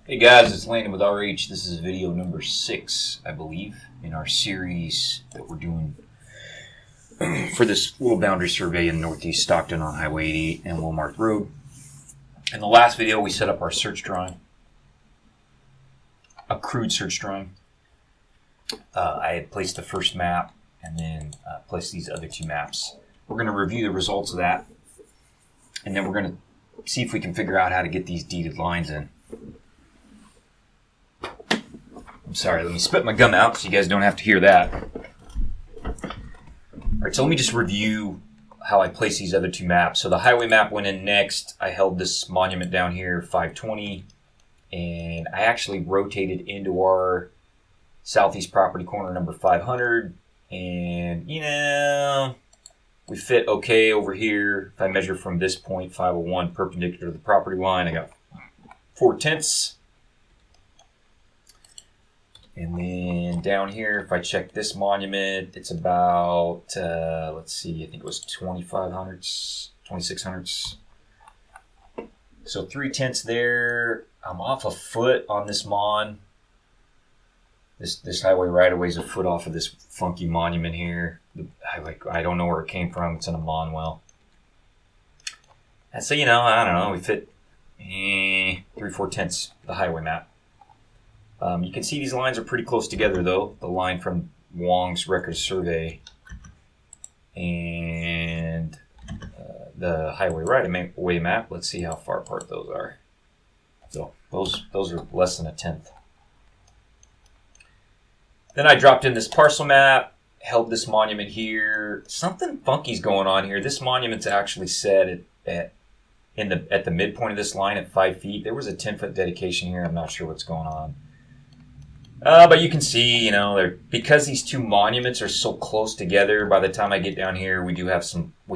Hey guys, it's Landon with RH. This is video number 6, I believe, in our series that we're doing for this little boundary survey in northeast Stockton on Highway 80 and Wilmarth Road. In the last video, we set up our search drawing, a crude search drawing. I had placed the first map and then placed these other two maps. We're going to review the results of that, and then we're going to see if we can figure out how to get these deeded lines in. I'm sorry, let me spit my gum out so you guys don't have to hear that. Alright, so let me just review how I placed these other two maps. So the highway map went in next. I held this monument down here, 520, and I actually rotated into our southeast property corner number 500, and you know, we fit okay over here. If I measure from this point, 501, perpendicular to the property line, I got 4/10. And then down here, if I check this monument, it's about, let's see, I think it was 2500s, 2600s. So 3/10 there. I'm off a foot on this mon. This highway right away is a foot off of this funky monument here. I don't know where it came from. It's in a mon well. And so, you know, I don't know. We fit 3/4 the highway map. You can see these lines are pretty close together, though. The line from Wong's record survey and the highway right-of-way map. Let's see how far apart those are. So those are less than 1/10. Then I dropped in this parcel map, held this monument here. Something funky's going on here. This monument's actually set at the midpoint of this line at 5 feet. There was a 10-foot dedication here. I'm not sure what's going on. But you can see, you know, because these two monuments are so close together, by the time I get down here, we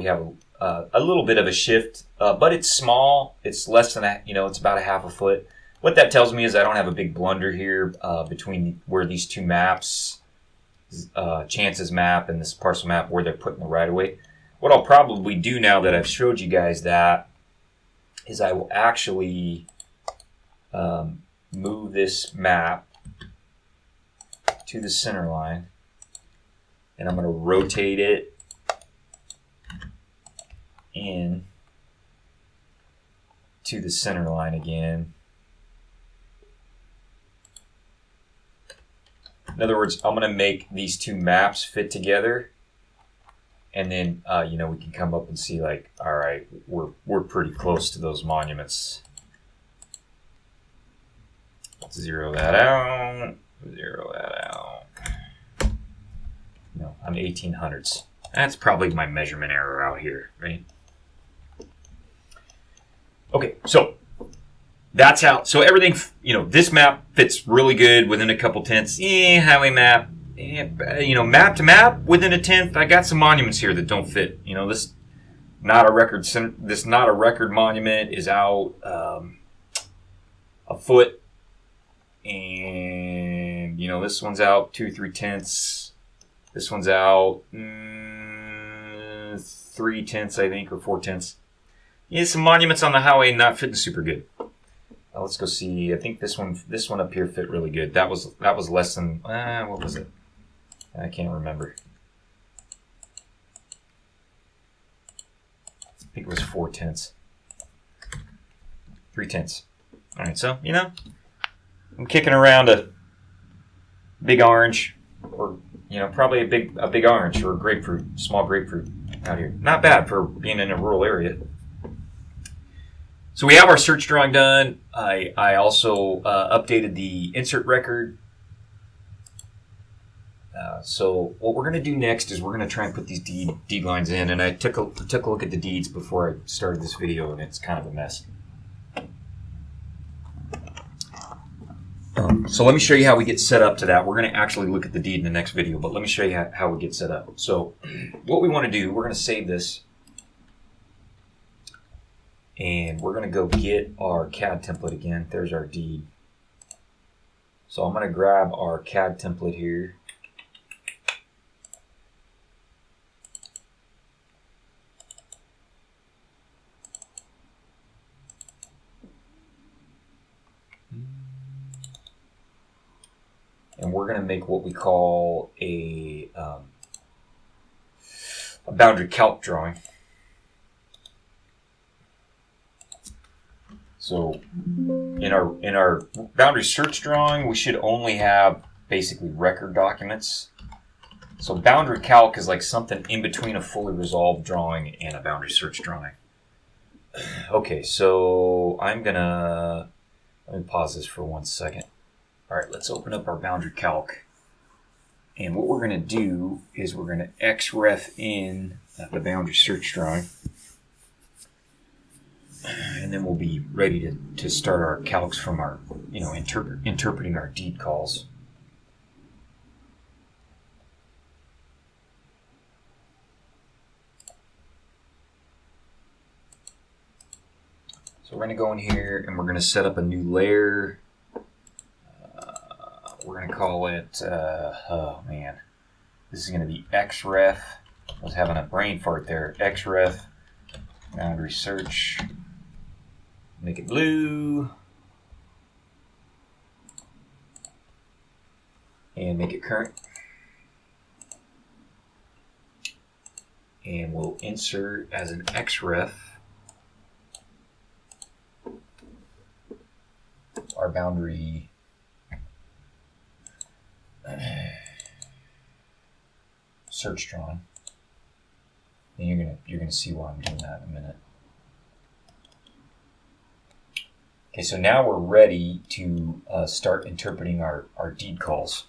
have a little bit of a shift, but it's small. It's less than it's about 1/2 foot. What that tells me is I don't have a big blunder here between where these two maps, Chance's map and this parcel map, where they're putting the right of way. What I'll probably do now that I've showed you guys that is I will actually move this map to the center line, and I'm going to rotate it in to the center line again. In other words, I'm going to make these two maps fit together, and then we can come up and see, like, all right, we're pretty close to those monuments. Let's zero that out. Zero that out. No, I'm 1800s. That's probably my measurement error out here, right? Okay, so that's how. So everything, this map fits really good within a couple tenths. Highway map, map to map within 1/10. I got some monuments here that don't fit. This not a record monument is out a foot. And, this one's out 2/3. This one's out 3/10, I think, or 4/10. Some monuments on the highway not fitting super good. Let's go see. I think this one up here fit really good. That was less than, what was it? I can't remember. I think it was 4/10. 3/10. All right, so, I'm kicking around a big orange, or probably a big orange or a grapefruit, small grapefruit out here. Not bad for being in a rural area. So we have our search drawing done. I also updated the insert record. So what we're going to do next is we're going to try and put these deed lines in. And I took a look at the deeds before I started this video, and it's kind of a mess. So let me show you how we get set up to that. We're going to actually look at the deed in the next video, but let me show you how we get set up. So what we want to do, we're going to save this, and we're going to go get our CAD template again. There's our deed. So I'm going to grab our CAD template here. and we're going to make what we call a boundary calc drawing. So in our boundary search drawing, we should only have basically record documents. So boundary calc is like something in between a fully resolved drawing and a boundary search drawing. Okay, so let me pause this for 1 second. All right, let's open up our boundary calc. And what we're going to do is we're going to XREF in the boundary search drawing. And then we'll be ready to start our calcs from our, interpreting our deed calls. So we're going to go in here and we're going to set up a new layer. We're going to call it, this is going to be XREF. I was having a brain fart there. XREF, boundary search. Make it blue. And make it current. And we'll insert as an XREF our boundary search drawing. And you're gonna see why I'm doing that in a minute. Okay, so now we're ready to start interpreting our deed calls.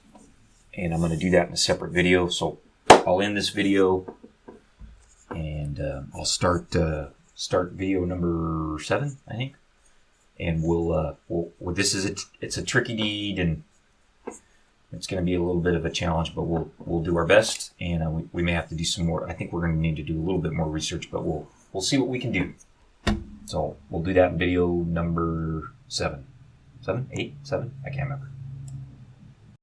And I'm going to do that in a separate video. So I'll end this video and I'll start video number 7, I think. And it's a tricky deed and it's going to be a little bit of a challenge, but we'll do our best. And we may have to do some more. I think we're going to need to do a little bit more research, but we'll see what we can do. So we'll do that in video number 7. 7? 8? 7? I can't remember.